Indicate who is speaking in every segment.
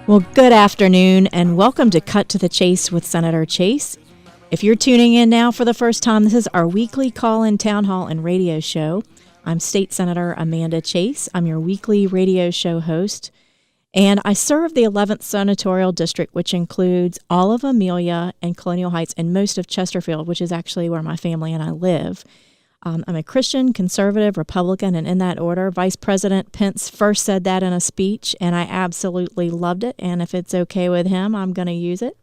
Speaker 1: Well, good afternoon, and welcome to Cut to the Chase with Senator Chase. If you're tuning in now for the first time, this is our weekly call-in town hall and radio show. I'm State Senator Amanda Chase. I'm your weekly radio show host, and I serve the 11th Senatorial District, which includes all of Amelia and Colonial Heights and most of Chesterfield, which is actually where my family and I live. I'm a Christian, conservative, Republican, and in that order. Vice President Pence first said that in a speech, and I absolutely loved it. And if it's okay with him, I'm going to use it.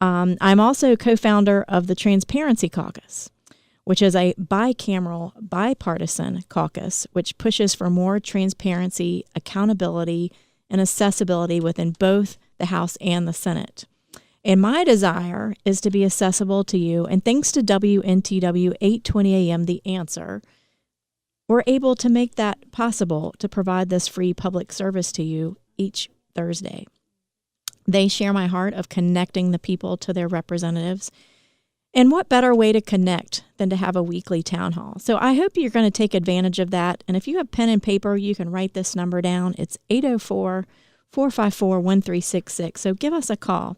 Speaker 1: I'm also co-founder of the Transparency Caucus, which is a bicameral, bipartisan caucus, which pushes for more transparency, accountability, and accessibility within both the House and the Senate. And my desire is to be accessible to you. And thanks to WNTW 820 AM, The Answer, we're able to make that possible to provide this free public service to you each Thursday. They share my heart of connecting the people to their representatives. And what better way to connect than to have a weekly town hall? So I hope you're going to take advantage of that. And if you have pen and paper, you can write this number down. It's 804-454-1366. So give us a call.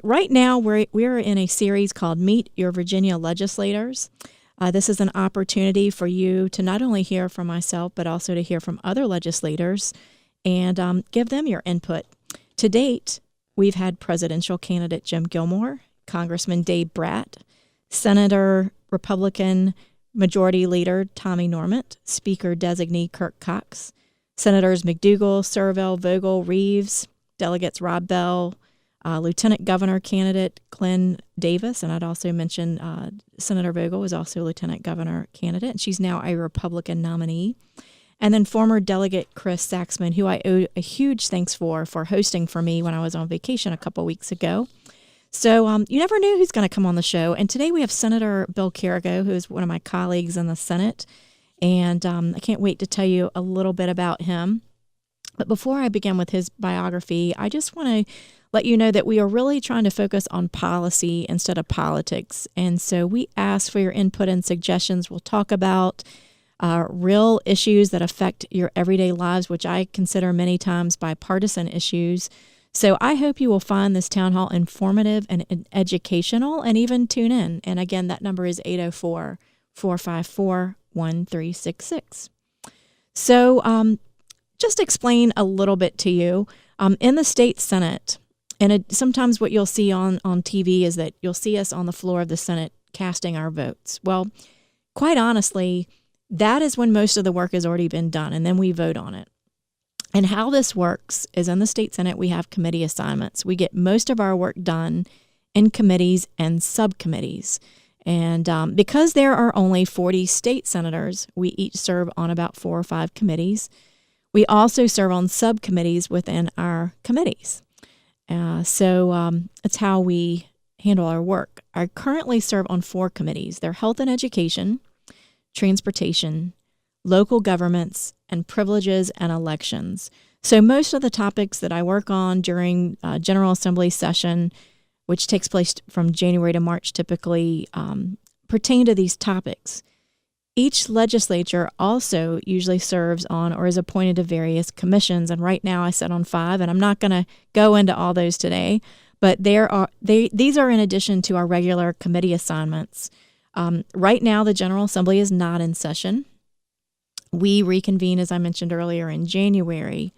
Speaker 1: Right now, we're in a series called Meet Your Virginia Legislators. This is an opportunity for you to not only hear from myself, but also to hear from other legislators and give them your input. To date, we've had presidential candidate Jim Gilmore, Congressman Dave Bratt, Senator Republican Majority Leader Tommy Normant, Speaker Designee Kirk Cox, Senators McDougal, Servell, Vogel, Reeves, Delegates Rob Bell, Lieutenant Governor candidate Glenn Davis, and I'd also mention Senator Vogel was also Lieutenant Governor candidate, and she's now a Republican nominee. And then former Delegate Chris Saxman, who I owe a huge thanks for hosting for me when I was on vacation a couple weeks ago. So you never knew who's going to come on the show. And today we have Senator Bill Carrico, who is one of my colleagues in the Senate, and I can't wait to tell you a little bit about him. But before I begin with his biography, I just want to let you know that we are really trying to focus on policy instead of politics. And so we ask for your input and suggestions. We'll talk about real issues that affect your everyday lives, which I consider many times bipartisan issues. So I hope you will find this town hall informative and educational and even tune in. And again, that number is 804-454-1366. So just explain a little bit to you. In the state Senate, and sometimes what you'll see on TV is that you'll see us on the floor of the Senate casting our votes. Well, quite honestly, that is when most of the work has already been done, and then we vote on it. And how this works is in the state Senate, we have committee assignments. We get most of our work done in committees and subcommittees. And because there are only 40 state senators, we each serve on about 4 or 5 committees. We also serve on subcommittees within our committees. So it's how we handle our work. I currently serve on 4 committees. They're Health and Education, Transportation, Local Governments, and Privileges and Elections. So most of the topics that I work on during General Assembly session, which takes place from January to March typically, pertain to these topics. Each legislature also usually serves on or is appointed to various commissions, and right now I sit on 5, and I'm not going to go into all those today, but these are in addition to our regular committee assignments. Right now, the General Assembly is not in session. We reconvene, as I mentioned earlier, in January.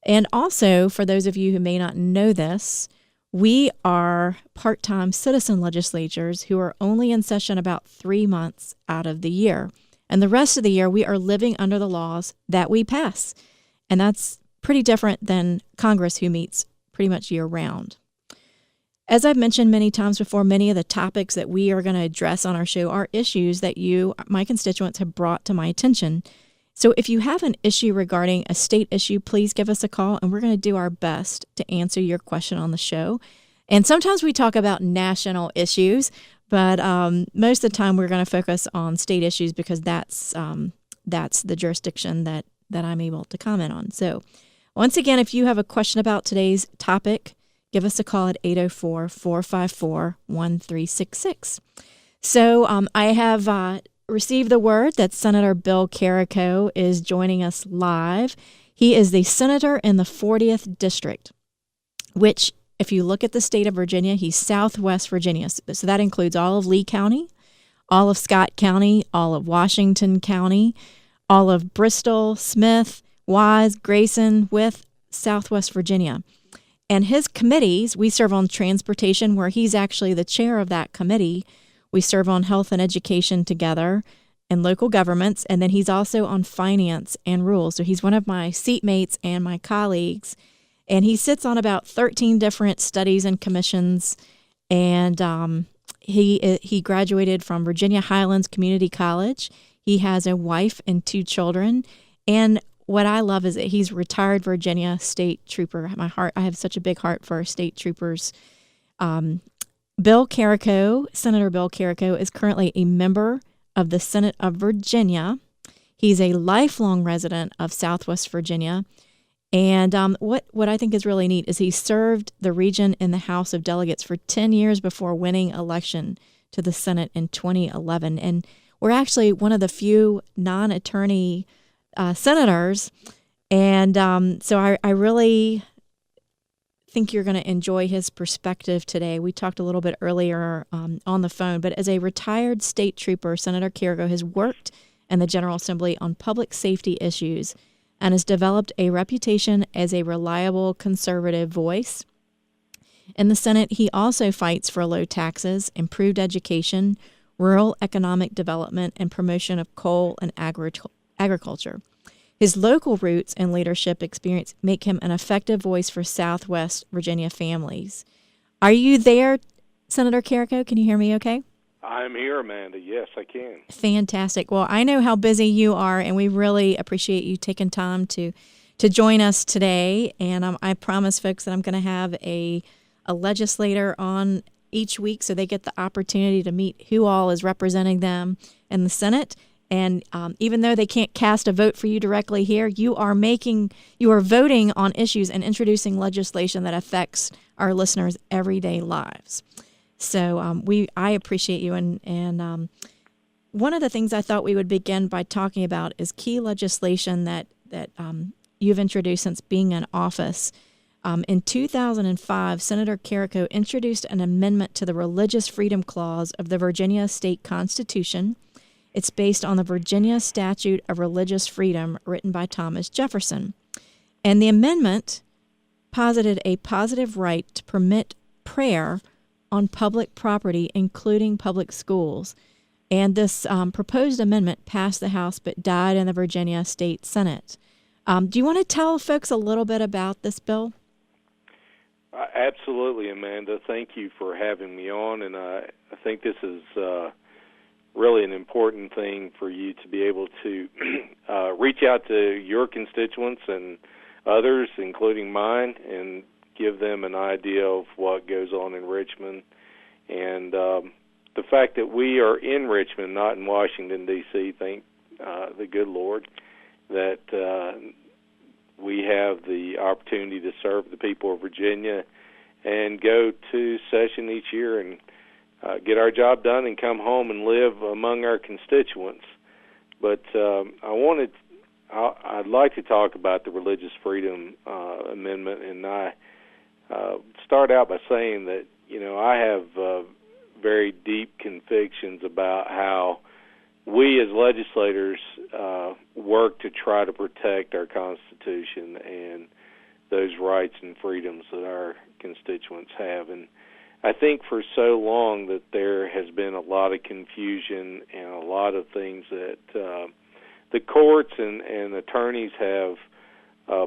Speaker 1: And also, for those of you who may not know this, we are part-time citizen legislatures who are only in session about 3 months out of the year. And the rest of the year, we are living under the laws that we pass. And that's pretty different than Congress, who meets pretty much year-round. As I've mentioned many times before, many of the topics that we are going to address on our show are issues that you, my constituents, have brought to my attention. So if you have an issue regarding a state issue, please give us a call, and we're going to do our best to answer your question on the show. And sometimes we talk about national issues, but most of the time we're going to focus on state issues because that's the jurisdiction that I'm able to comment on. So once again, if you have a question about today's topic, give us a call at 804-454-1366. So I have received the word that Senator Bill Carrico is joining us live. He is the senator in the 40th District. which, if you look at the state of Virginia, he's Southwest Virginia. So that includes all of Lee County, all of Scott County, all of Washington County, all of Bristol, Smith, Wise, Grayson, with Southwest Virginia. And his committees, we serve on transportation, where he's actually the chair of that committee. We serve on health and education together and local governments. And then he's also on finance and rules. So he's one of my seatmates and my colleagues. And he sits on about 13 different studies and commissions. And he graduated from Virginia Highlands Community College. He has a wife and 2 children. And what I love is that he's retired Virginia state trooper. I have such a big heart for our state troopers. Bill Carrico, Senator Bill Carrico, is currently a member of the Senate of Virginia. He's a lifelong resident of Southwest Virginia. And what I think is really neat is he served the region in the House of Delegates for 10 years before winning election to the Senate in 2011. And we're actually one of the few non-attorney senators. And so I really think you're going to enjoy his perspective today. We talked a little bit earlier on the phone, but as a retired state trooper, Senator Carrico has worked in the General Assembly on public safety issues and has developed a reputation as a reliable conservative voice. In the Senate, he also fights for low taxes, improved education, rural economic development, and promotion of coal and agriculture. His local roots and leadership experience make him an effective voice for Southwest Virginia families. Are you there, Senator Carrico? Can you hear me okay?
Speaker 2: I'm here, Amanda. Yes, I can.
Speaker 1: Fantastic. Well, I know how busy you are, and we really appreciate you taking time to join us today. And I promise folks that I'm going to have a legislator on each week so they get the opportunity to meet who all is representing them in the Senate. And even though they can't cast a vote for you directly here, you are voting on issues and introducing legislation that affects our listeners' everyday lives. So I appreciate you. And one of the things I thought we would begin by talking about is key legislation that you've introduced since being in office. In 2005, Senator Carrico introduced an amendment to the Religious Freedom Clause of the Virginia State Constitution. It's based on the Virginia Statute of Religious Freedom written by Thomas Jefferson. And the amendment posited a positive right to permit prayer on public property, including public schools. And this proposed amendment passed the House but died in the Virginia State Senate. Do you want to tell folks a little bit about this bill?
Speaker 2: Absolutely, Amanda. Thank you for having me on. And I think this is really an important thing for you to be able to reach out to your constituents and others, including mine, and give them an idea of what goes on in Richmond. And the fact that we are in Richmond, not in Washington, D.C., thank the good Lord, that we have the opportunity to serve the people of Virginia and go to session each year and get our job done and come home and live among our constituents. But I'd like to talk about the Religious Freedom Amendment, and I start out by saying that, I have very deep convictions about how we as legislators work to try to protect our Constitution and those rights and freedoms that our constituents have. And I think for so long that there has been a lot of confusion and a lot of things that the courts and attorneys have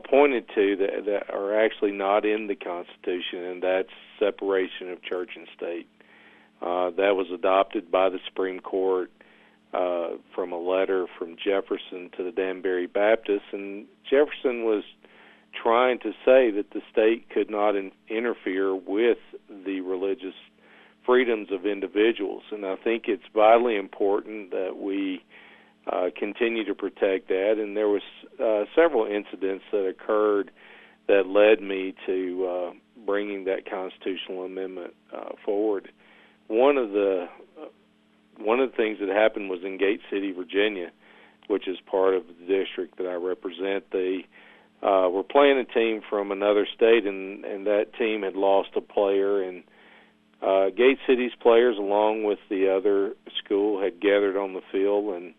Speaker 2: pointed to that are actually not in the Constitution, and that's separation of church and state. That was adopted by the Supreme Court from a letter from Jefferson to the Danbury Baptists, and Jefferson was trying to say that the state could not interfere with the religious freedoms of individuals. And I think it's vitally important that we continue to protect that. And there was several incidents that occurred that led me to bringing that constitutional amendment forward. One of the things that happened was in Gate City, Virginia, which is part of the district that I represent. were playing a team from another state, and that team had lost a player, and Gate City's players, along with the other school, had gathered on the field, and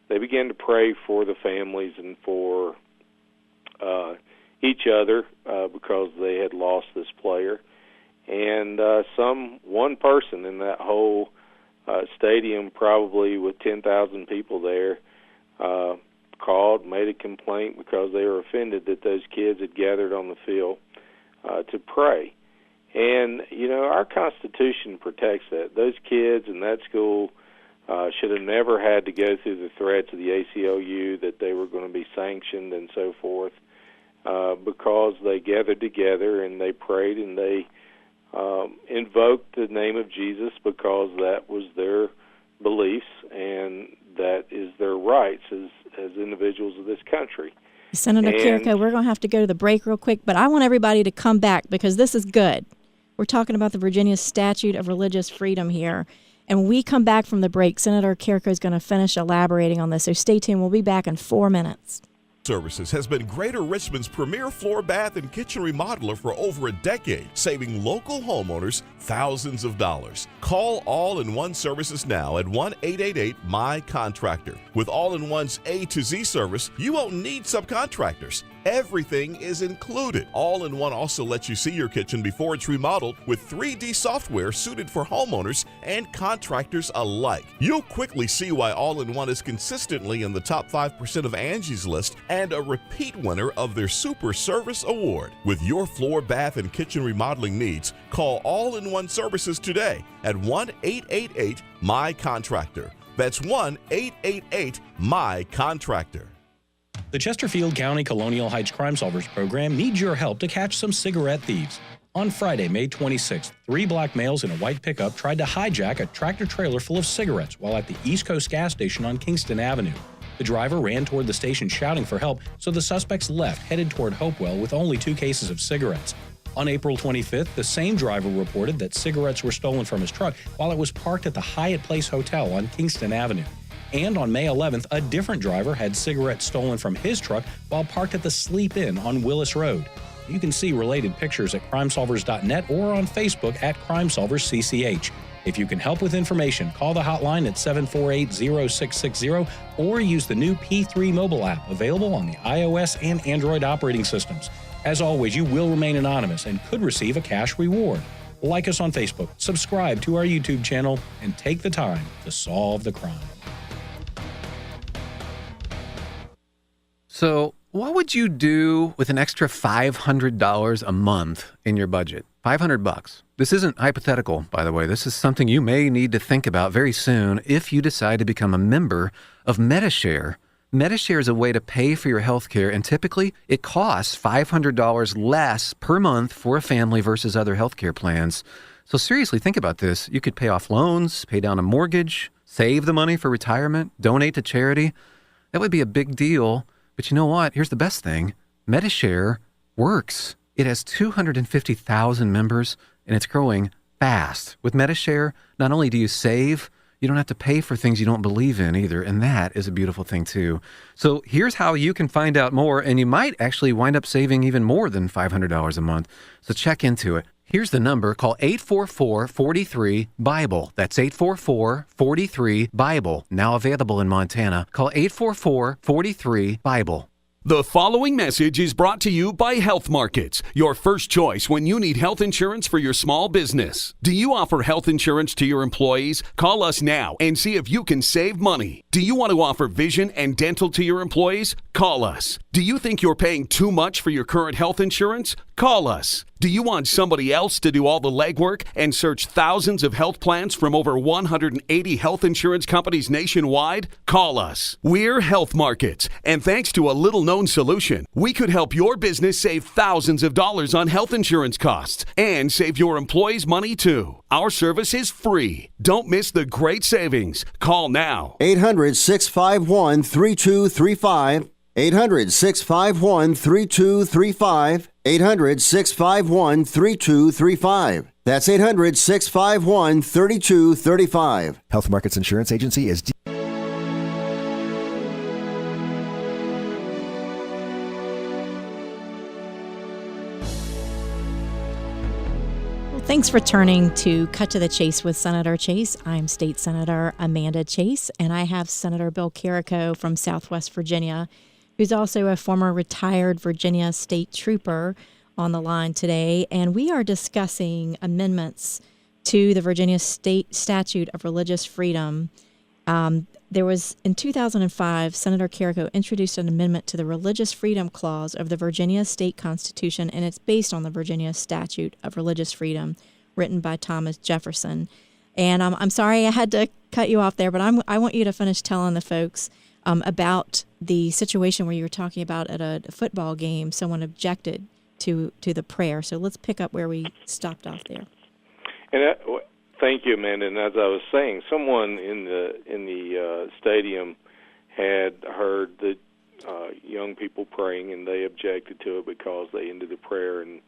Speaker 2: they began to pray for the families and for each other because they had lost this player. And one person in that whole stadium, probably with 10,000 people there, called, made a complaint because they were offended that those kids had gathered on the field to pray. And, our Constitution protects that. Those kids in that school should have never had to go through the threats of the ACLU that they were going to be sanctioned and so forth because they gathered together and they prayed and they invoked the name of Jesus because that was their beliefs and that is their rights as individuals of this country.
Speaker 1: Senator Carrico, we're going to have to go to the break real quick, but I want everybody to come back because this is good. We're talking about the Virginia Statute of Religious Freedom here. And when we come back from the break, Senator Carrico is going to finish elaborating on this. So stay tuned. We'll be back in 4 minutes.
Speaker 3: Services has been Greater Richmond's premier floor, bath, and kitchen remodeler for over a decade, saving local homeowners thousands of dollars. Call All-in-One Services now at 1-888-MY-CONTRACTOR. With All-in-One's A to Z service, you won't need subcontractors. Everything is included. All-in-One also lets you see your kitchen before it's remodeled with 3D software suited for homeowners and contractors alike. You'll quickly see why All-in-One is consistently in the top 5% of Angie's List and a repeat winner of their Super Service Award. With your floor, bath, and kitchen remodeling needs, call All-in-One Services today at 1-888-MY-CONTRACTOR. That's 1-888-MY-CONTRACTOR.
Speaker 4: The Chesterfield County Colonial Heights Crime Solvers program needs your help to catch some cigarette thieves. On Friday, May 26th, 3 black males in a white pickup tried to hijack a tractor-trailer full of cigarettes while at the East Coast gas station on Kingston Avenue. The driver ran toward the station shouting for help, so the suspects left, headed toward Hopewell with only 2 cases of cigarettes. On April 25th, the same driver reported that cigarettes were stolen from his truck while it was parked at the Hyatt Place Hotel on Kingston Avenue. And on May 11th, a different driver had cigarettes stolen from his truck while parked at the Sleep Inn on Willis Road. You can see related pictures at crimesolvers.net or on Facebook at CrimeSolversCCH. If you can help with information, call the hotline at 748-0660 or use the new P3 mobile app available on the iOS and Android operating systems. As always, you will remain anonymous and could receive a cash reward. Like us on Facebook, subscribe to our YouTube channel, and take the time to solve the crime.
Speaker 5: So what would you do with an extra $500 a month in your budget? $500. This isn't hypothetical, by the way. This is something you may need to think about very soon if you decide to become a member of MediShare. MediShare is a way to pay for your health care, and typically it costs $500 less per month for a family versus other health care plans. So seriously, think about this. You could pay off loans, pay down a mortgage, save the money for retirement, donate to charity. That would be a big deal. But you know what? Here's the best thing. MediShare works. It has 250,000 members, and it's growing fast. With MediShare, not only do you save, you don't have to pay for things you don't believe in either, and that is a beautiful thing too. So here's how you can find out more, and you might actually wind up saving even more than $500 a month. So check into it. Here's the number. Call 844-43-BIBLE. That's 844-43-BIBLE. Now available in Montana. Call 844-43-BIBLE.
Speaker 6: The following message is brought to you by Health Markets, your first choice when you need health insurance for your small business. Do you offer health insurance to your employees? Call us now and see if you can save money. Do you want to offer vision and dental to your employees? Call us. Do you think you're paying too much for your current health insurance? Call us. Do you want somebody else to do all the legwork and search thousands of health plans from over 180 health insurance companies nationwide? Call us. We're Health Markets, and thanks to a little-known solution, we could help your business save thousands of dollars on health insurance costs and save your employees money too. Our service is free. Don't miss the great savings. Call now.
Speaker 7: 800-651-3235. 800-651-3235. 800-651-3235. That's 800-651-3235.
Speaker 8: Health Markets Insurance Agency is...
Speaker 1: Thanks for turning to Cut to the Chase with Senator Chase. I'm State Senator Amanda Chase, and I have Senator Bill Carrico from Southwest Virginia, who's also a former retired Virginia state trooper, on the line today. And we are discussing amendments to the Virginia State Statute of Religious Freedom. There was, in 2005, Senator Carrico introduced an amendment to the Religious Freedom Clause of the Virginia State Constitution, and it's based on the Virginia Statute of Religious Freedom, written by Thomas Jefferson. And I'm sorry I had to cut you off there, but I want you to finish telling the folks about the situation where you were talking about at a football game, someone objected to the prayer. So let's pick up where we stopped off there.
Speaker 2: And thank you, Amanda. And as I was saying, someone in the stadium had heard the young people praying, and they objected to it because they ended the prayer in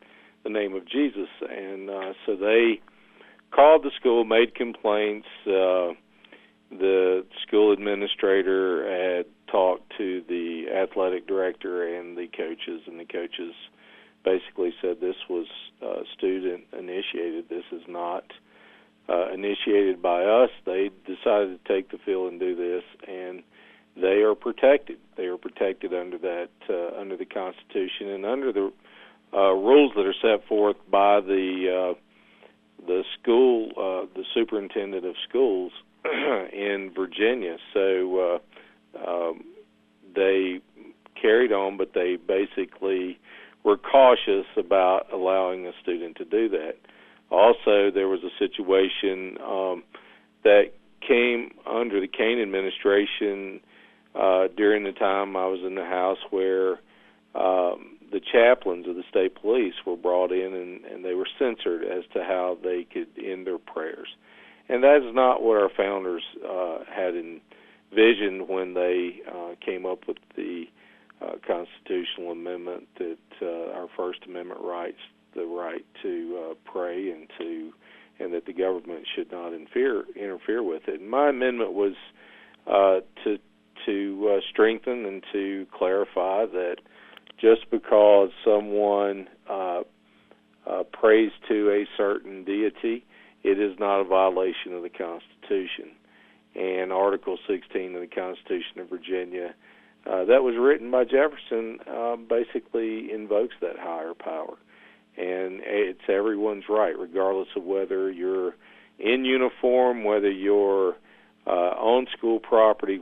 Speaker 2: the name of Jesus. And so they called the school, made complaints. The school administrator had talked to the athletic director and the coaches basically said this was student initiated. This is not initiated by us. They decided to take the field and do this, and they are protected. They are protected under that under the Constitution and under the rules that are set forth by the school, the superintendent of schools in Virginia. So they carried on, but they basically were cautious about allowing a student to do that. Also, there was a situation that came under the Kane administration during the time I was in the House where the chaplains of the state police were brought in and they were censored as to how they could end their prayers. And that is not what our founders had envisioned when they came up with the constitutional amendment that our First Amendment rights the right to pray and that the government should not interfere with it. And my amendment was to strengthen and to clarify that just because someone prays to a certain deity, it is not a violation of the Constitution. And Article 16 of the Constitution of Virginia, that was written by Jefferson, basically invokes that higher power. And it's everyone's right, regardless of whether you're in uniform, whether you're on school property,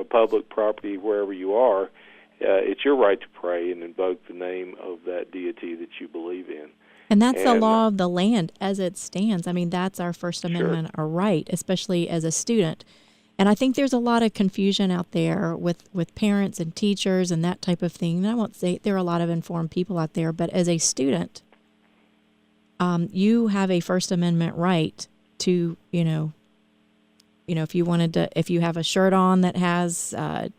Speaker 2: public property, wherever you are. It's your right to pray and invoke the name of that deity that you believe in.
Speaker 1: And that's the law of the land as it stands. I mean, that's our First Amendment a right, especially as a student. And I think there's a lot of confusion out there with parents and teachers and that type of thing. And I won't say there are a lot of informed people out there, but as a student, you have a First Amendment right to, if you wanted to, if you have a shirt on that has, I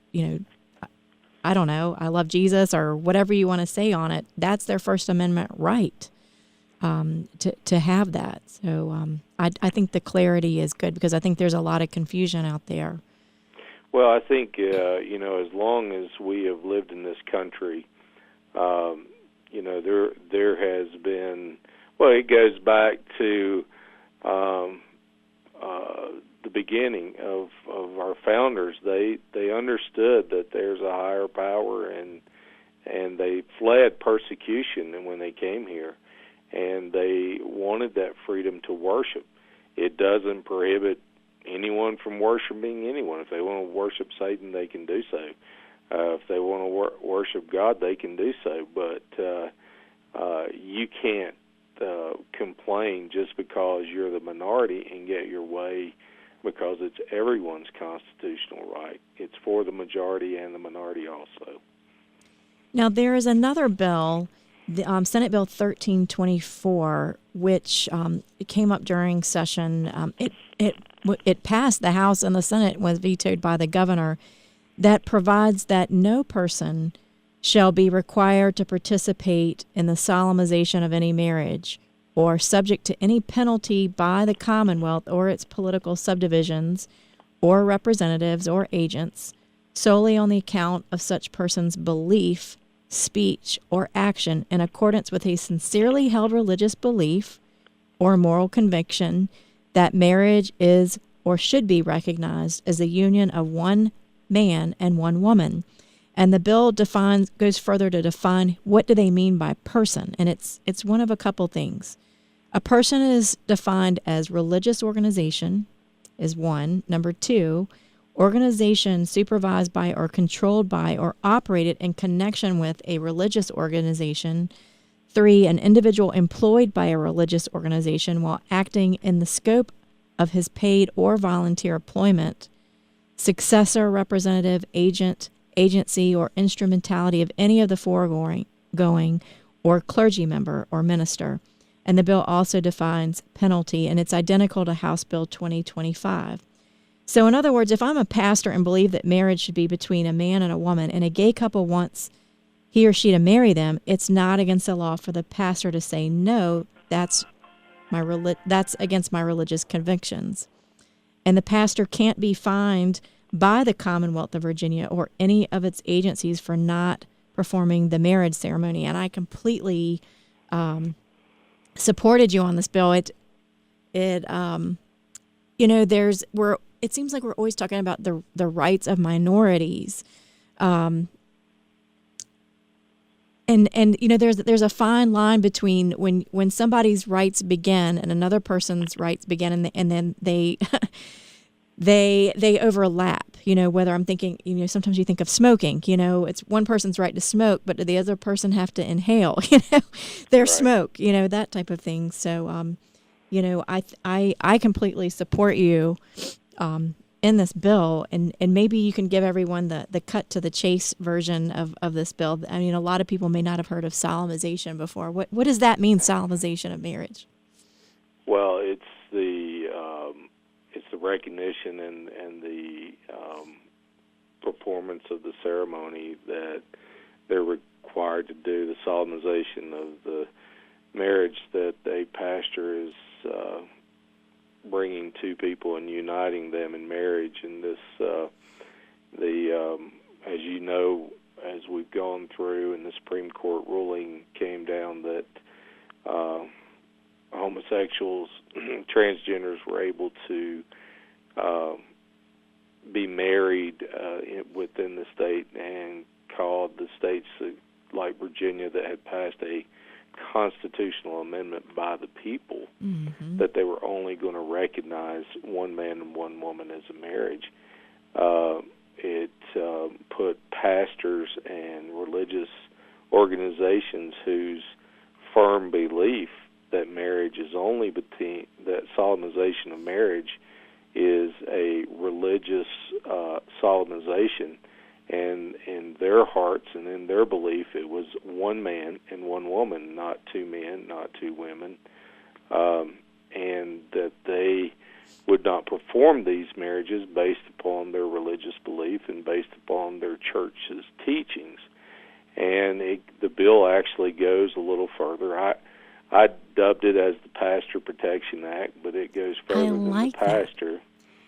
Speaker 1: don't know, I love Jesus or whatever you want to say on it, that's their First Amendment right to have that. So I think the clarity is good because I think there's a lot of confusion out there.
Speaker 2: Well, I think, as long as we have lived in this country, there has been, well, it goes back to the beginning of our founders. They understood that there's a higher power, and they fled persecution when they came here, and they wanted that freedom to worship. It doesn't prohibit anyone from worshiping anyone. If they want to worship Satan, they can do so. If they want to worship God, they can do so. But you can't complain just because you're the minority and get your way, because it's everyone's constitutional right. It's for the majority and the minority also.
Speaker 1: Now, there is another bill, Senate Bill 1324, which it came up during session. It passed the House and the Senate, was vetoed by the governor, that provides that no person shall be required to participate in the solemnization of any marriage or subject to any penalty by the Commonwealth or its political subdivisions or representatives or agents solely on the account of such person's belief, speech, or action in accordance with a sincerely held religious belief or moral conviction that marriage is or should be recognized as the union of one man and one woman. And the bill goes further to define what do they mean by person, and it's one of a couple things. A person is defined as religious organization is one. Number two, organization supervised by or controlled by or operated in connection with a religious organization. Three, an individual employed by a religious organization while acting in the scope of his paid or volunteer employment. Successor, representative, agent, agency, or instrumentality of any of the foregoing, or clergy member or minister. And the bill also defines penalty, and it's identical to House Bill 2025. So in other words, if I'm a pastor and believe that marriage should be between a man and a woman, and a gay couple wants he or she to marry them, it's not against the law for the pastor to say, no, that's against my religious convictions. And the pastor can't be fined by the Commonwealth of Virginia or any of its agencies for not performing the marriage ceremony. And I completely supported you on this bill. It seems like we're always talking about the rights of minorities. And there's a fine line between when somebody's rights begin and another person's rights begin, and then they they overlap. Whether I'm thinking, sometimes you think of smoking. It's one person's right to smoke, but the other person have to inhale. Their smoke. That type of thing. So, I completely support you in this bill, and maybe you can give everyone the cut to the chase version of this bill. I mean, a lot of people may not have heard of solemnization before. What does that mean, solemnization of marriage?
Speaker 2: Well, it's the recognition and the performance of the ceremony that they're required to do, the solemnization of the marriage that a pastor is bringing two people and uniting them in marriage. And this, as you know, as we've gone through, and the Supreme Court ruling came down that homosexuals, transgenders were able to be married within the state, and called the states like Virginia that had passed a constitutional amendment by the people that they were only going to recognize one man and one woman as a marriage. It put pastors and religious organizations whose firm belief that marriage is only between, that solemnization of marriage is a religious solemnization, and in their hearts and in their belief it was one man and one woman, not two men, not two women, and that they would not perform these marriages based upon their religious belief and based upon their church's teachings. And the bill actually goes a little further. I dubbed it as the Pastor Protection Act, but it goes further than the pastor.
Speaker 1: That.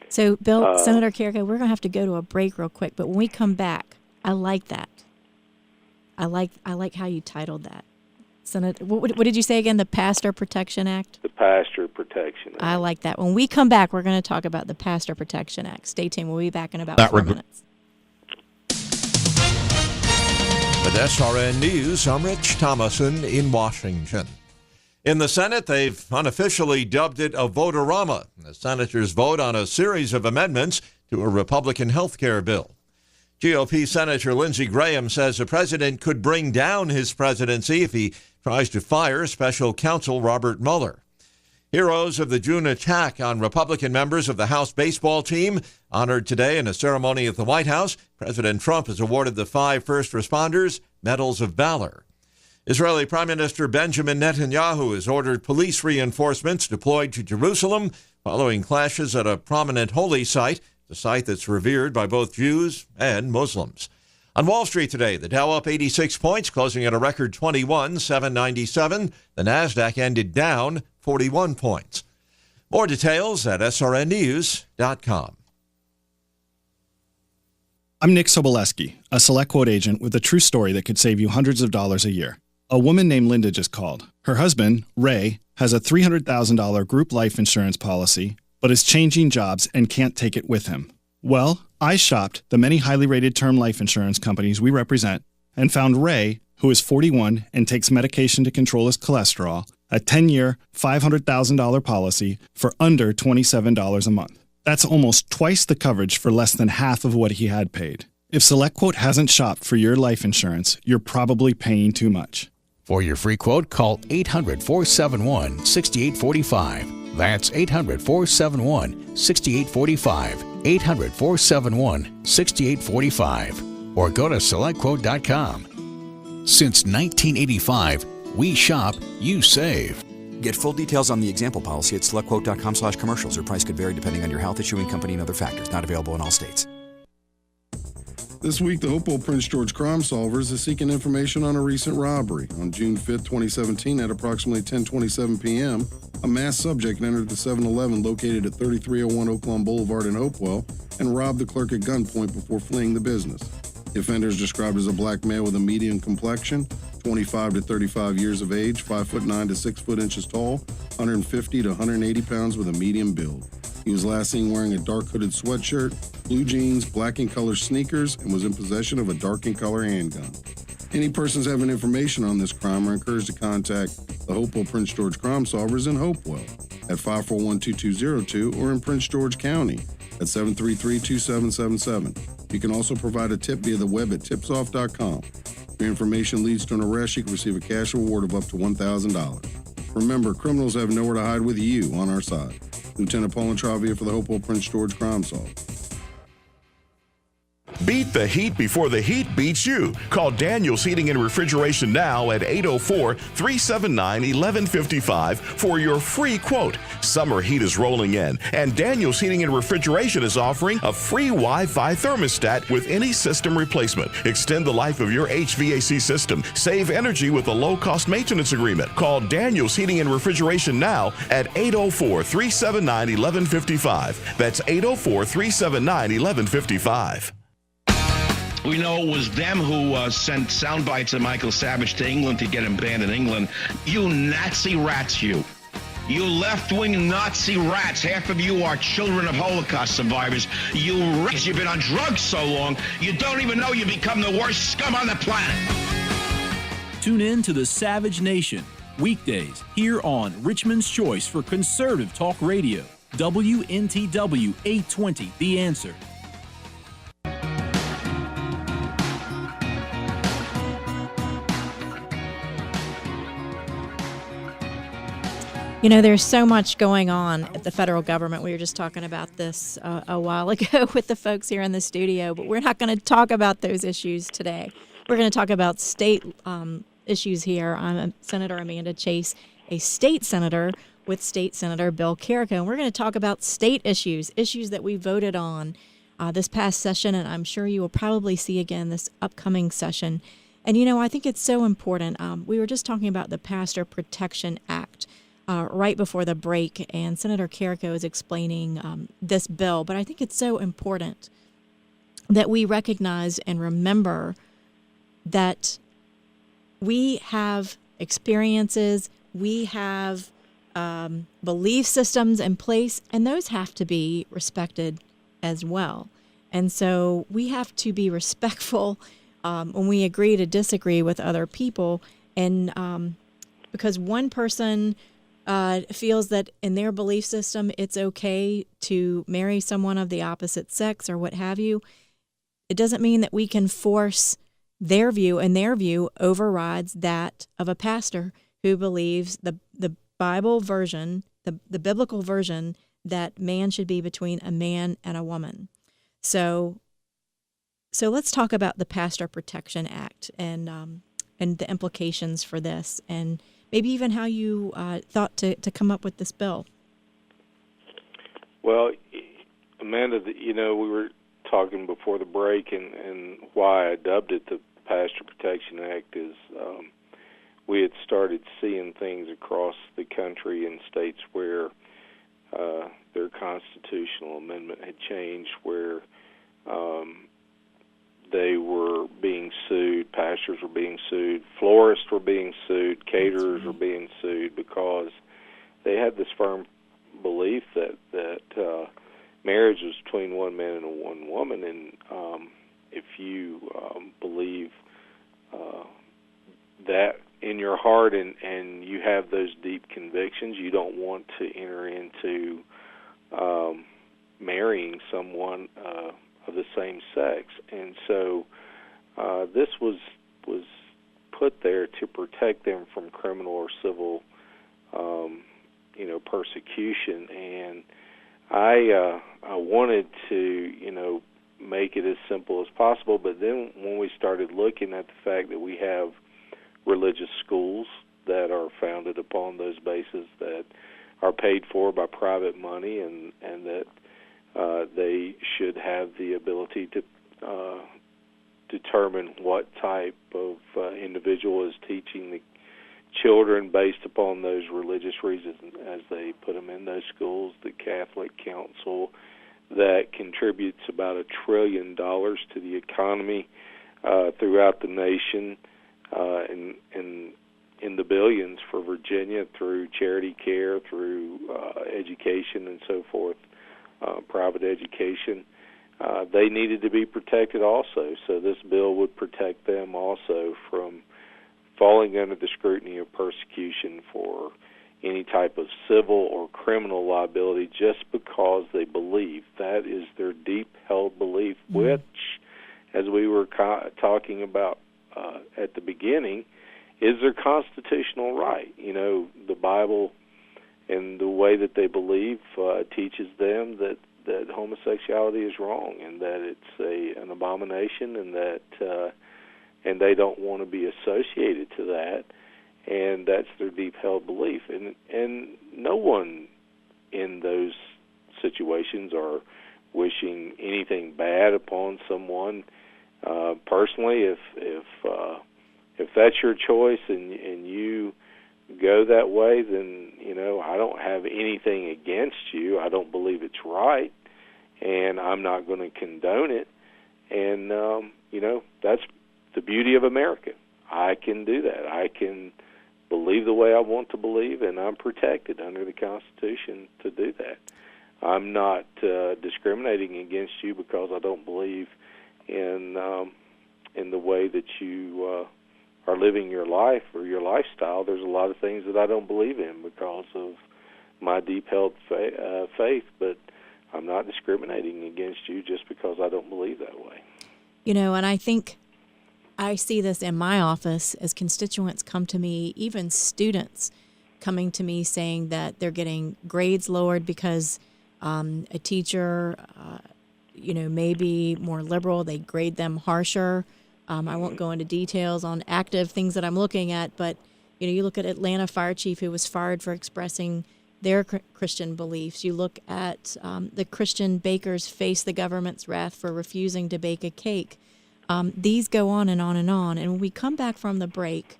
Speaker 1: So, Bill, Senator Carrico, we're going to have to go to a break real quick, but when we come back, I like that. I like how you titled that. Senator, what did you say again? The Pastor Protection Act? The
Speaker 2: Pastor Protection Act.
Speaker 1: I like that. When we come back, we're going to talk about the Pastor Protection Act. Stay tuned. We'll be back in about 4 minutes.
Speaker 9: With SRN News, I'm Rich Thomason in Washington. In the Senate, they've unofficially dubbed it a vote-a-rama. The senators vote on a series of amendments to a Republican health care bill. GOP Senator Lindsey Graham says the president could bring down his presidency if he tries to fire special counsel Robert Mueller. Heroes of the June attack on Republican members of the House baseball team honored today in a ceremony at the White House. President Trump has awarded the 5 first responders Medals of Valor. Israeli Prime Minister Benjamin Netanyahu has ordered police reinforcements deployed to Jerusalem following clashes at a prominent holy site, the site that's revered by both Jews and Muslims. On Wall Street today, the Dow up 86 points, closing at a record 21,797. The Nasdaq ended down 41 points. More details at srnnews.com.
Speaker 10: I'm Nick Soboleski, a Select Quote agent with a true story that could save you hundreds of dollars a year. A woman named Linda just called. Her husband, Ray, has a $300,000 group life insurance policy, but is changing jobs and can't take it with him. Well, I shopped the many highly rated term life insurance companies we represent and found Ray, who is 41 and takes medication to control his cholesterol, a 10-year, $500,000 policy for under $27 a month. That's almost twice the coverage for less than half of what he had paid. If SelectQuote hasn't shopped for your life insurance, you're probably paying too much.
Speaker 11: For your free quote, call 800-471-6845. That's 800-471-6845. 800-471-6845. Or go to SelectQuote.com. Since 1985, we shop, you save.
Speaker 12: Get full details on the example policy at SelectQuote.com/commercials. Your price could vary depending on your health, issuing company, and other factors. Not available in all states.
Speaker 13: This week, the Hopewell Prince George Crime Solvers is seeking information on a recent robbery. On June 5, 2017, at approximately 10:27 p.m., a masked subject entered the 7-Eleven located at 3301 Oaklawn Boulevard in Hopewell and robbed the clerk at gunpoint before fleeing the business. The offender is described as a black male with a medium complexion, 25 to 35 years of age, 5'9" to 6 inches tall, 150 to 180 pounds with a medium build. He was last seen wearing a dark hooded sweatshirt, blue jeans, black in color sneakers, and was in possession of a dark in color handgun. Any persons having information on this crime are encouraged to contact the Hopewell Prince George Crime Solvers in Hopewell at 541-2202 or in Prince George County at 733-2777. You can also provide a tip via the web at tipsoff.com. If your information leads to an arrest, you can receive a cash reward of up to $1,000. Remember, criminals have nowhere to hide with you on our side. Lieutenant Paul Intravia for the Hopewell Prince George Crime Solve.
Speaker 3: Beat the heat before the heat beats you. Call Daniel's Heating and Refrigeration now at 804-379-1155 for your free quote. Summer heat is rolling in, and Daniel's Heating and Refrigeration is offering a free Wi-Fi thermostat with any system replacement. Extend the life of your HVAC system. Save energy with a low-cost maintenance agreement. Call Daniel's Heating and Refrigeration now at 804-379-1155. That's 804-379-1155.
Speaker 14: We know it was them who sent sound bites of Michael Savage to England to get him banned in England. You Nazi rats, you. You left-wing Nazi rats. Half of you are children of Holocaust survivors. You rats, you've been on drugs so long, you don't even know you become the worst scum on the planet.
Speaker 15: Tune in to the Savage Nation, weekdays, here on Richmond's Choice for Conservative Talk Radio. WNTW 820, The Answer.
Speaker 1: You know, there's so much going on at the federal government. We were just talking about this a while ago with the folks here in the studio, but we're not going to talk about those issues today. We're going to talk about state issues here. I'm Senator Amanda Chase, a state senator with State Senator Bill Carrico, and we're going to talk about state issues that we voted on this past session, and I'm sure you will probably see again this upcoming session. And, you know, I think it's so important. We were just talking about the Pastor Protection Act right before the break, and Senator Carrico is explaining this bill. But I think it's so important that we recognize and remember that we have experiences, we have belief systems in place, and those have to be respected as well. And so we have to be respectful when we agree to disagree with other people, and because one person feels that in their belief system it's okay to marry someone of the opposite sex or what have you, it doesn't mean that we can force their view, and their view overrides that of a pastor who believes the Bible version, the biblical version, that man should be between a man and a woman. So let's talk about the Pastor Protection Act and the implications for this, and maybe even how you thought to come up with this bill.
Speaker 2: Well, Amanda, you know, we were talking before the break, and why I dubbed it the Pastor Protection Act is we had started seeing things across the country in states where their constitutional amendment had changed, where they were being sued, pastors masters were being sued, florists were being sued, caterers were being sued because they had this firm belief that marriage was between one man and one woman, and if you believe that in your heart and you have those deep convictions, you don't want to enter into marrying someone of the same sex. And so this was put there to protect them from criminal or civil persecution. And I wanted to make it as simple as possible, but then when we started looking at the fact that we have religious schools that are founded upon those bases, that are paid for by private money, and that they should have the ability to determine what type of individual is teaching the children based upon those religious reasons as they put them in those schools. The Catholic Council that contributes about $1 trillion to the economy throughout the nation, and in the billions for Virginia through charity care, through education and so forth, private education. They needed to be protected also, so this bill would protect them also from falling under the scrutiny of persecution for any type of civil or criminal liability just because they believe. That is their deep-held belief, which, as we were talking about at the beginning, is their constitutional right. The Bible and the way that they believe teaches them that homosexuality is wrong and that it's an abomination, and that and they don't want to be associated to that, and that's their deep-held belief. And no one in those situations are wishing anything bad upon someone. Personally, if that's your choice and you go that way, then I don't have anything against you. I don't believe it's right, and I'm not going to condone it. And that's the beauty of America. I can do that. I can believe the way I want to believe, and I'm protected under the Constitution to do that. I'm not discriminating against you because I don't believe in the way that you are living your life or your lifestyle. There's a lot of things that I don't believe in because of my deep-held faith, but I'm not discriminating against you just because I don't believe that way.
Speaker 1: And I think I see this in my office as constituents come to me, even students coming to me saying that they're getting grades lowered because a teacher, may be more liberal. They grade them harsher. I won't go into details on active things that I'm looking at, but you look at Atlanta fire chief who was fired for expressing their Christian beliefs. You look at the Christian bakers face the government's wrath for refusing to bake a cake. These go on and on and on. And when we come back from the break,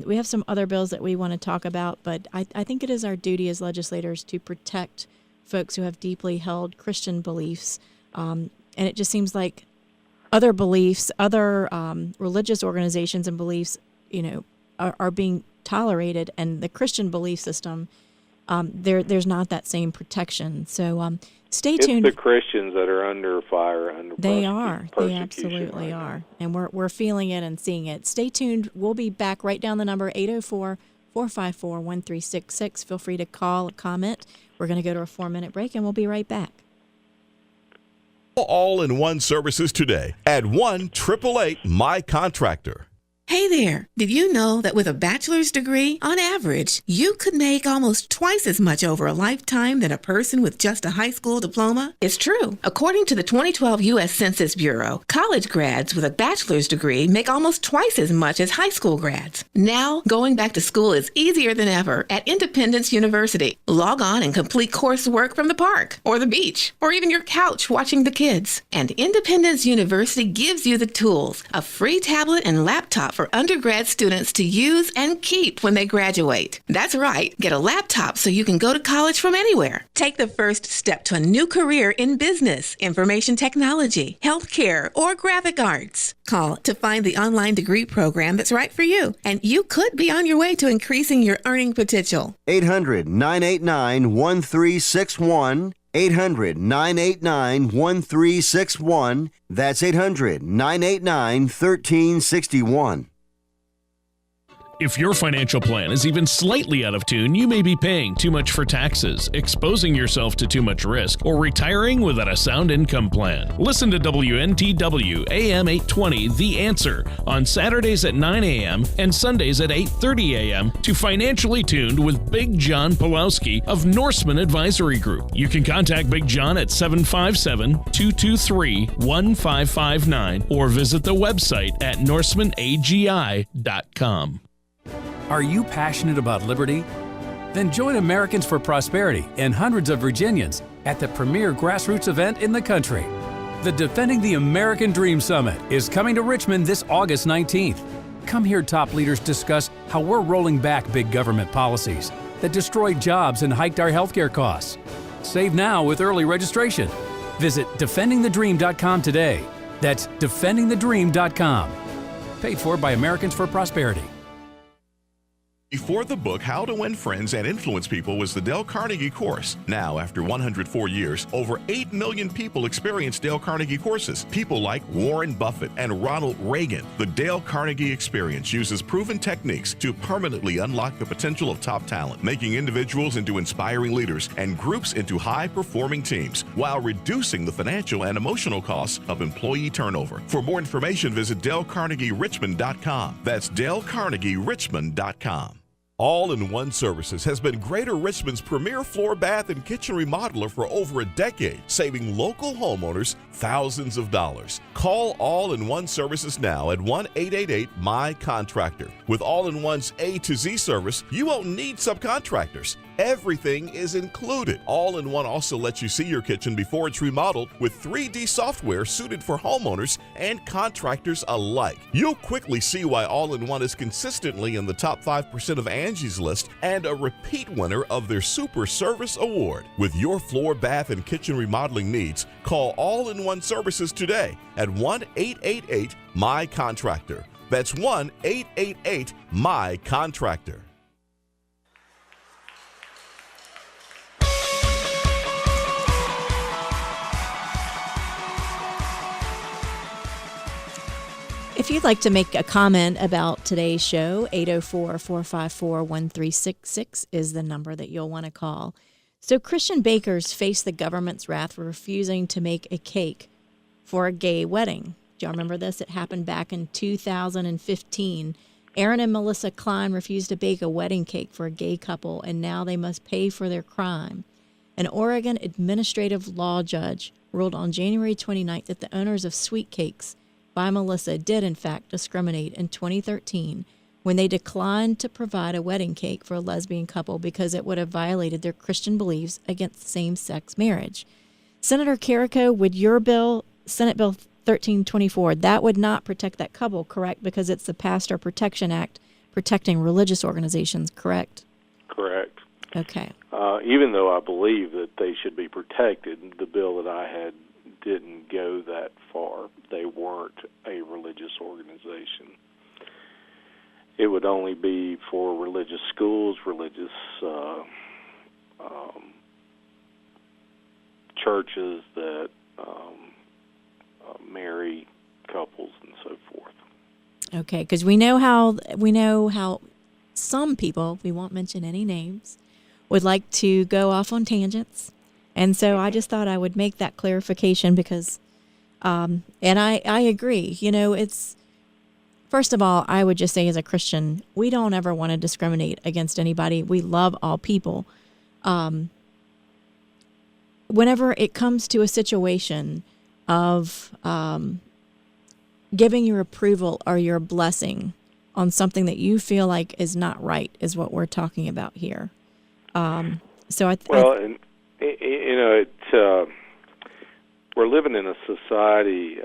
Speaker 1: we have some other bills that we want to talk about, but I think it is our duty as legislators to protect folks who have deeply held Christian beliefs. And it just seems like other beliefs, other religious organizations and beliefs, are being tolerated, and the Christian belief system, there's not that same protection. So stay tuned.
Speaker 2: It's the Christians that are under fire, under
Speaker 1: They are. They
Speaker 2: right
Speaker 1: absolutely are.
Speaker 2: now.
Speaker 1: And we're feeling it and seeing it. Stay tuned. We'll be back. Write down the number 804-454-1366. Feel free to call, comment. We're going to go to a 4-minute break, and we'll be right back.
Speaker 3: All-in-one services today at 1-888-MY-CONTRACTOR.
Speaker 16: Hey there! Did you know that with a bachelor's degree, on average, you could make almost twice as much over a lifetime than a person with just a high school diploma? It's true. According to the 2012 U.S. Census Bureau, college grads with a bachelor's degree make almost twice as much as high school grads. Now, going back to school is easier than ever at Independence University. Log on and complete coursework from the park, or the beach, or even your couch watching the kids. And Independence University gives you the tools, a free tablet and laptop for for undergrad students to use and keep when they graduate. That's right. Get a laptop so you can go to college from anywhere. Take the first step to a new career in business, information technology, healthcare, or graphic arts. Call to find the online degree program that's right for you, and you could be on your way to increasing your earning potential.
Speaker 7: 800-989-1361. 800-989-1361. That's 800-989-1361.
Speaker 17: If your financial plan is even slightly out of tune, you may be paying too much for taxes, exposing yourself to too much risk, or retiring without a sound income plan. Listen to WNTW AM 820 The Answer on Saturdays at 9 a.m. and Sundays at 8:30 a.m. to Financially Tuned with Big John Pulowski of Norseman Advisory Group. You can contact Big John at 757-223-1559 or visit the website at norsemanagi.com.
Speaker 18: Are you passionate about liberty? Then join Americans for Prosperity and hundreds of Virginians at the premier grassroots event in the country. The Defending the American Dream Summit is coming to Richmond this August 19th. Come hear top leaders discuss how we're rolling back big government policies that destroyed jobs and hiked our healthcare costs. Save now with early registration. Visit defendingthedream.com today. That's defendingthedream.com. Paid for by Americans for Prosperity.
Speaker 3: Before the book, How to Win Friends and Influence People was the Dale Carnegie course. Now, after 104 years, over 8 million people experience Dale Carnegie courses. People like Warren Buffett and Ronald Reagan. The Dale Carnegie experience uses proven techniques to permanently unlock the potential of top talent, making individuals into inspiring leaders and groups into high-performing teams, while reducing the financial and emotional costs of employee turnover. For more information, visit DaleCarnegieRichmond.com. That's DaleCarnegieRichmond.com. All-in-One Services has been Greater Richmond's premier floor, bath, and kitchen remodeler for over a decade, saving local homeowners thousands of dollars. Call All-in-One Services now at 1-888-MY-CONTRACTOR. With All-in-One's A to Z service, you won't need subcontractors. Everything is included. All-in-One also lets you see your kitchen before it's remodeled with 3D software suited for homeowners and contractors alike. You'll quickly see why All-in-One is consistently in the top 5% of Angie's List and a repeat winner of their Super Service Award. With your floor, bath, and kitchen remodeling needs, call All-in-One Services today at 1-888-MY-CONTRACTOR. That's 1-888-MY-CONTRACTOR.
Speaker 1: If you'd like to make a comment about today's show, 804-454-1366 is the number that you'll want to call. So Christian bakers face the government's wrath for refusing to make a cake for a gay wedding. Do y'all remember this? It happened back in 2015. Aaron and Melissa Klein refused to bake a wedding cake for a gay couple, and now they must pay for their crime. An Oregon administrative law judge ruled on January 29th that the owners of Sweet Cakes by Melissa did, in fact, discriminate in 2013 when they declined to provide a wedding cake for a lesbian couple because it would have violated their Christian beliefs against same-sex marriage. Senator Carrico, would your bill, Senate Bill 1324, that would not protect that couple, correct? Because it's the Pastor Protection Act protecting religious organizations, correct?
Speaker 2: Correct.
Speaker 1: Okay.
Speaker 2: Even though I believe that they should be protected, the bill that I had didn't go that far. They weren't a religious organization. It would only be for religious schools, religious churches that marry couples and so forth.
Speaker 1: Okay, because we know how some people, we won't mention any names, would like to go off on tangents. And so I just thought I would make that clarification because, and I agree, it's, first of all, I would just say as a Christian, we don't ever want to discriminate against anybody. We love all people. Whenever it comes to a situation of giving your approval or your blessing on something that you feel like is not right is what we're talking about here. we're
Speaker 2: living in a society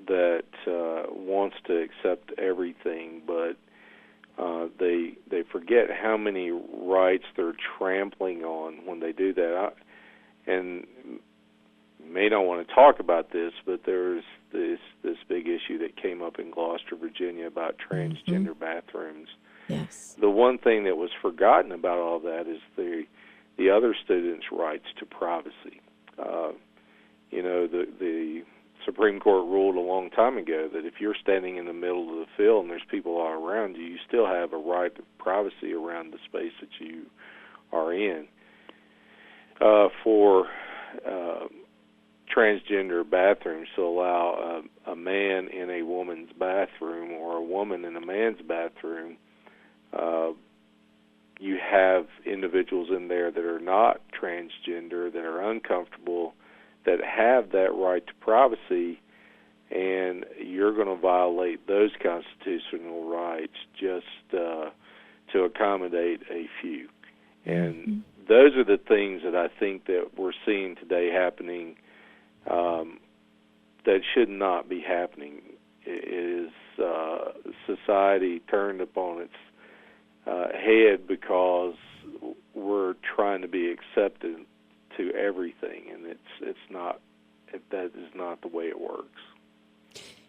Speaker 2: that wants to accept everything, but they forget how many rights they're trampling on when they do that. And may not want to talk about this, but there's this big issue that came up in Gloucester, Virginia, about transgender bathrooms.
Speaker 1: Yes.
Speaker 2: The one thing that was forgotten about all that is the other students' rights to privacy. The Supreme Court ruled a long time ago that if you're standing in the middle of the field and there's people all around you, you still have a right to privacy around the space that you are in. For transgender bathrooms to allow a man in a woman's bathroom or a woman in a man's bathroom, you have individuals in there that are not transgender, that are uncomfortable, that have that right to privacy, and you're going to violate those constitutional rights just to accommodate a few. And those are the things that I think that we're seeing today happening that should not be happening. It is society turned upon its head because we're trying to be accepted to everything, and it's not. That is not the way it works.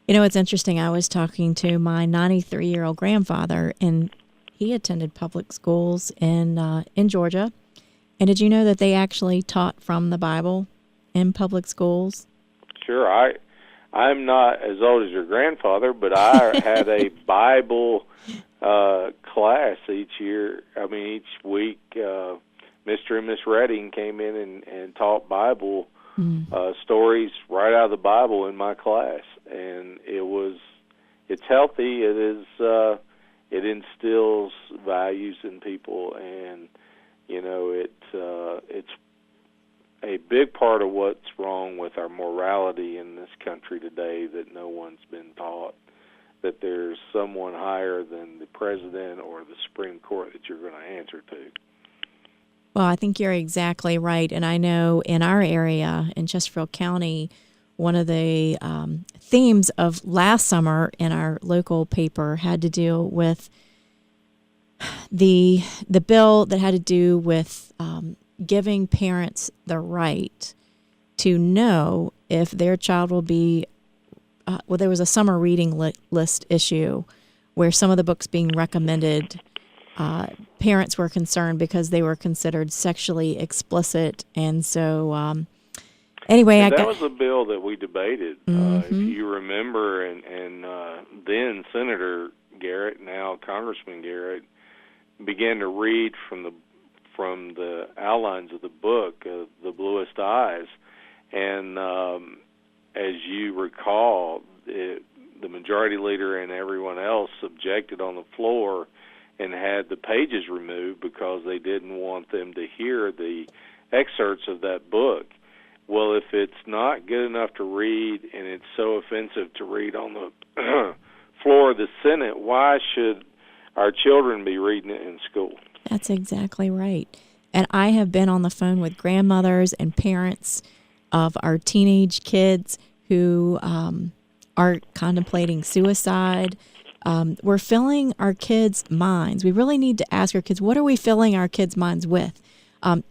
Speaker 1: You know, it's interesting. I was talking to my 93-year-old grandfather, and he attended public schools in Georgia. And did you know that they actually taught from the Bible in public schools?
Speaker 2: Sure. I'm not as old as your grandfather, but I had a Bible class each year. I mean, each week, Mr. and Miss Redding came in and taught Bible stories right out of the Bible in my class, and it's healthy. It instills values in people, and it's a big part of what's wrong with our morality in this country today, that no one's been taught that there's someone higher than the president or the Supreme Court that you're going to answer to.
Speaker 1: Well, I think you're exactly right. And I know in our area, in Chesterfield County, one of the themes of last summer in our local paper had to do with the bill that had to do with giving parents the right to know if their child will be, there was a summer reading list issue where some of the books being recommended, parents were concerned because they were considered sexually explicit. And so anyway,
Speaker 2: that was a bill that we debated, if you remember, and then Senator Garrett, now Congressman Garrett, began to read from the outlines of the book, The Bluest Eyes, and as you recall, the majority leader and everyone else objected on the floor and had the pages removed because they didn't want them to hear the excerpts of that book. Well, if it's not good enough to read and it's so offensive to read on the floor of the Senate, why should our children be reading it in school?
Speaker 1: That's exactly right. And I have been on the phone with grandmothers and parents of our teenage kids who are contemplating suicide. We're filling our kids' minds. We really need to ask our kids, what are we filling our kids' minds with?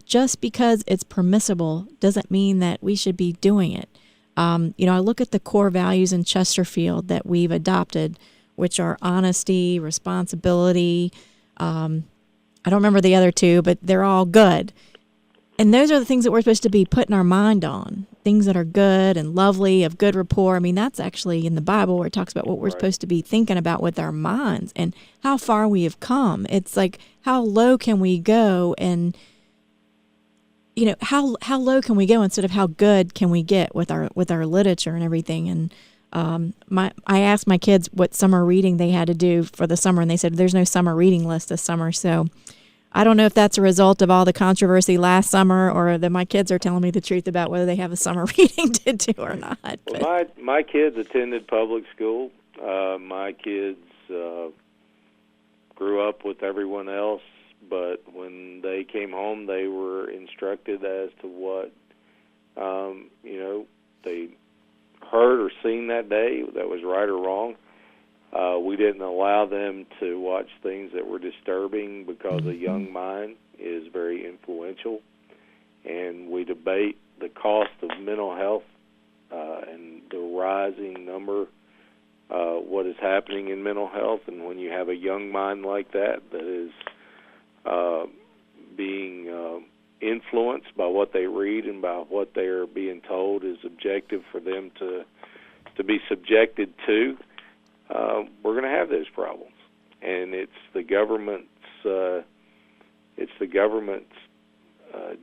Speaker 1: Just because it's permissible doesn't mean that we should be doing it. I look at the core values in Chesterfield that we've adopted, which are honesty, responsibility. I don't remember the other two, but they're all good. And those are the things that we're supposed to be putting our mind on, things that are good and lovely, of good rapport. I mean, that's actually in the Bible where it talks about what we're supposed to be thinking about with our minds and how far we have come. It's like, how low can we go, and how low can we go instead of how good can we get with our literature and everything. And I asked my kids what summer reading they had to do for the summer, and they said there's no summer reading list this summer. So I don't know if that's a result of all the controversy last summer, or that my kids are telling me the truth about whether they have a summer reading to do or not.
Speaker 2: Well, my kids attended public school. My kids grew up with everyone else, but when they came home, they were instructed as to what, they heard or seen that day that was right or wrong. We didn't allow them to watch things that were disturbing because a young mind is very influential. And we debate the cost of mental health and the rising number, what is happening in mental health. And when you have a young mind like that is being influenced by what they read and by what they are being told is objective for them to be subjected to, we're going to have those problems. And it's the government's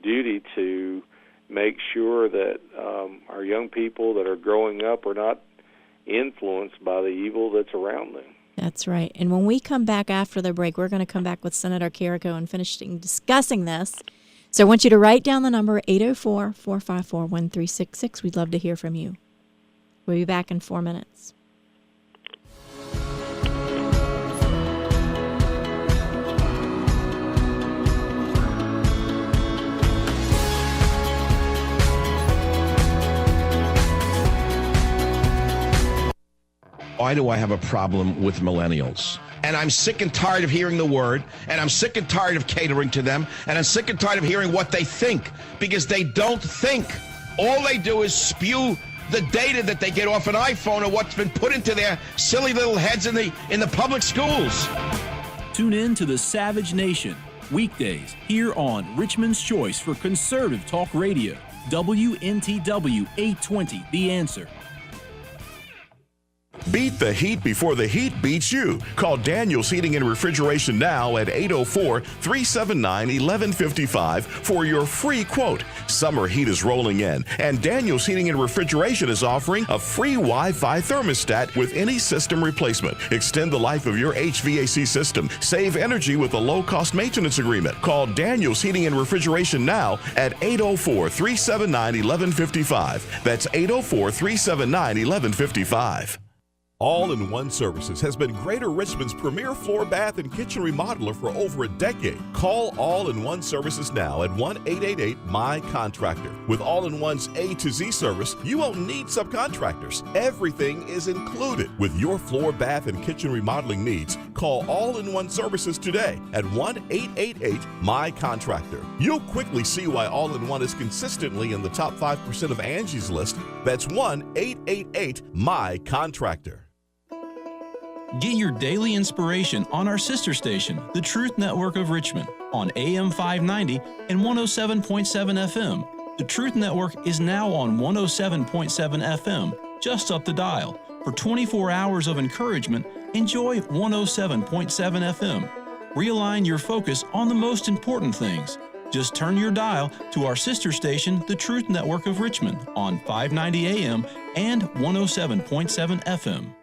Speaker 2: duty to make sure that our young people that are growing up are not influenced by the evil that's around them.
Speaker 1: That's right. And when we come back after the break, we're going to come back with Senator Carrico and finish discussing this. So I want you to write down the number 804-454-1366. We'd love to hear from you. We'll be back in 4 minutes.
Speaker 14: Why do I have a problem with millennials? And I'm sick and tired of hearing the word, and I'm sick and tired of catering to them, and I'm sick and tired of hearing what they think, because they don't think. All they do is spew the data that they get off an iPhone or what's been put into their silly little heads in the public schools.
Speaker 15: Tune in to the Savage Nation, weekdays here on Richmond's Choice for Conservative Talk Radio, WNTW 820, The Answer.
Speaker 3: Beat the heat before the heat beats you. Call Daniels Heating and Refrigeration now at 804-379-1155 for your free quote. Summer heat is rolling in, and Daniels Heating and Refrigeration is offering a free Wi-Fi thermostat with any system replacement. Extend the life of your HVAC system. Save energy with a low-cost maintenance agreement. Call Daniels Heating and Refrigeration now at 804-379-1155. That's 804-379-1155. All-in-One Services has been Greater Richmond's premier floor, bath, and kitchen remodeler for over a decade. Call All-in-One Services now at 1-888-MY-CONTRACTOR. With All-in-One's A to Z service, you won't need subcontractors. Everything is included. With your floor, bath, and kitchen remodeling needs, call All-in-One Services today at 1-888-MY-CONTRACTOR. You'll quickly see why All-in-One is consistently in the top 5% of Angie's List. That's 1-888-MY-CONTRACTOR.
Speaker 15: Get your daily inspiration on our sister station, the Truth Network of Richmond, on AM 590 and 107.7 FM. The Truth Network is now on 107.7 FM, just up the dial. For 24 hours of encouragement, enjoy 107.7 FM. Realign your focus on the most important things. Just turn your dial to our sister station, the Truth Network of Richmond, on 590 AM and 107.7 FM.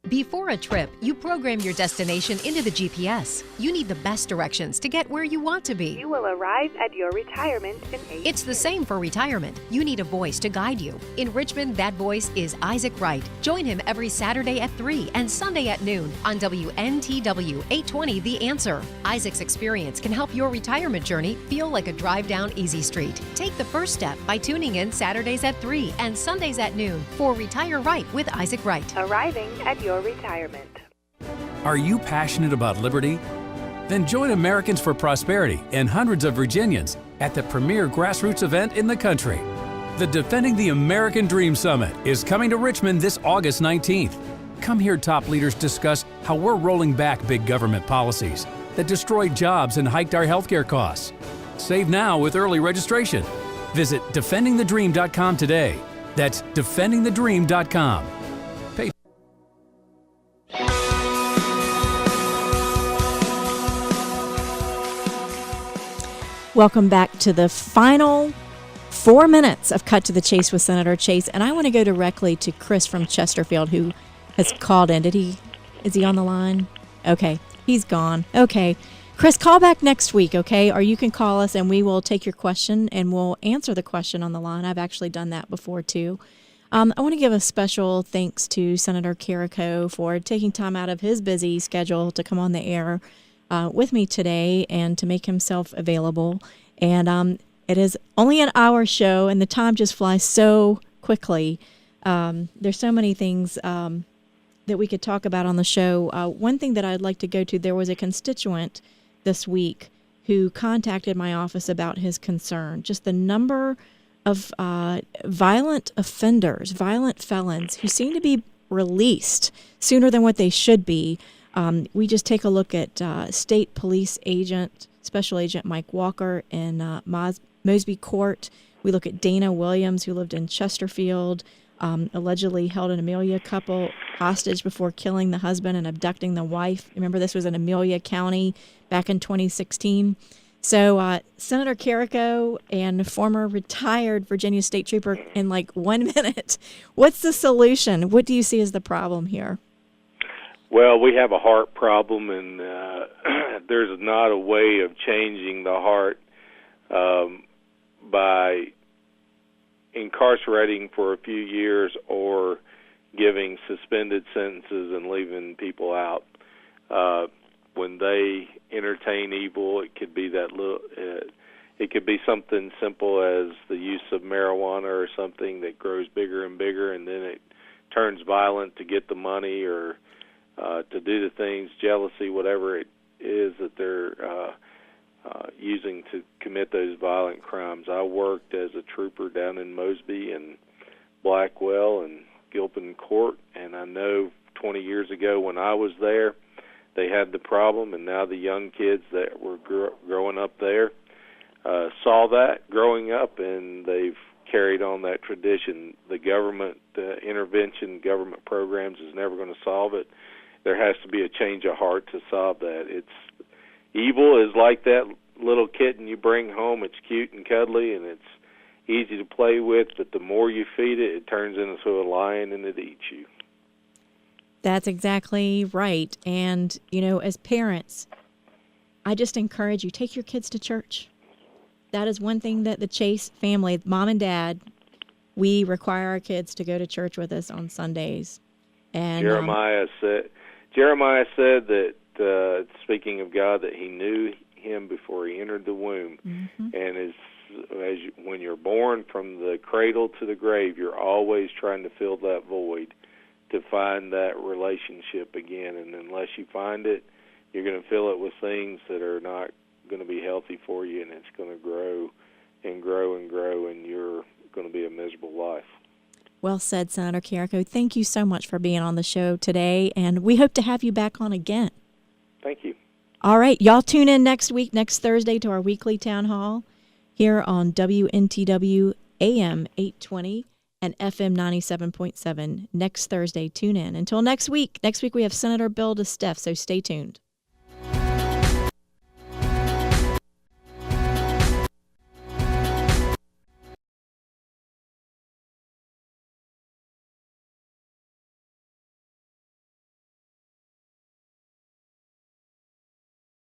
Speaker 19: Before a trip, you program your destination into the GPS. You need the best directions to get where you want to be.
Speaker 20: You will arrive at your retirement in 8
Speaker 19: It's the same for retirement. You need a voice to guide you. In Richmond, that voice is Isaac Wright. Join him every Saturday at 3 and Sunday at noon on WNTW 820 The Answer. Isaac's experience can help your retirement journey feel like a drive down easy street. Take the first step by tuning in Saturdays at 3 and Sundays at noon for Retire Right with Isaac Wright.
Speaker 20: Arriving at your retirement.
Speaker 18: Are you passionate about liberty? Then join Americans for Prosperity and hundreds of Virginians at the premier grassroots event in the country. The Defending the American Dream Summit is coming to Richmond this August 19th. Come hear top leaders discuss how we're rolling back big government policies that destroyed jobs and hiked our healthcare costs. Save now with early registration. Visit defendingthedream.com today. That's defendingthedream.com.
Speaker 1: Welcome back to the final 4 minutes of Cut to the Chase with Senator Chase. And I want to go directly to Chris from Chesterfield, who has called in. Is he on the line? Okay, he's gone. Okay. Chris, call back next week, okay? Or you can call us and we will take your question and we'll answer the question on the line. I've actually done that before too. I want to give a special thanks to Senator Carrico for taking time out of his busy schedule to come on the air with me today and to make himself available. And it is only an hour show and the time just flies so quickly. There's so many things that we could talk about on the show. One thing that I'd like to go to, there was a constituent this week who contacted my office about his concern, just the number of violent offenders, violent felons who seem to be released sooner than what they should be. We just take a look at State Police Agent, Special Agent Mike Walker in Mosby Court. We look at Dana Williams, who lived in Chesterfield, allegedly held an Amelia couple hostage before killing the husband and abducting the wife. Remember, this was in Amelia County back in 2016. So Senator Carrico and former retired Virginia State Trooper, in like 1 minute, what's the solution? What do you see as the problem here?
Speaker 2: Well, we have a heart problem, and there's not a way of changing the heart by incarcerating for a few years or giving suspended sentences and leaving people out. When they entertain evil, it could be it could be something simple as the use of marijuana or something that grows bigger and bigger, and then it turns violent to get the money or to do the things, jealousy, whatever it is that they're using to commit those violent crimes. I worked as a trooper down in Mosby and Blackwell and Gilpin Court, and I know 20 years ago when I was there, they had the problem, and now the young kids that were growing up there saw that growing up, and they've carried on that tradition. The government intervention, government programs is never going to solve it. There has to be a change of heart to solve that. Evil is like that little kitten you bring home. It's cute and cuddly, and it's easy to play with, but the more you feed it, it turns into a lion and it eats you.
Speaker 1: That's exactly right. And, you know, as parents, I just encourage you, take your kids to church. That is one thing that the Chase family, mom and dad, we require our kids to go to church with us on Sundays. And
Speaker 2: Jeremiah said that, speaking of God, that he knew him before he entered the womb.
Speaker 1: Mm-hmm.
Speaker 2: And when you're born, from the cradle to the grave, you're always trying to fill that void, to find that relationship again. And unless you find it, you're going to fill it with things that are not going to be healthy for you, and it's going to grow and grow and grow, and you're going to be a miserable life.
Speaker 1: Well said, Senator Carrico. Thank you so much for being on the show today, and we hope to have you back on again.
Speaker 2: Thank you.
Speaker 1: All right. Y'all tune in next week, next Thursday, to our weekly town hall here on WNTW AM 820 and FM 97.7. Next Thursday, tune in. Until next week we have Senator Bill DeSteff, so stay tuned.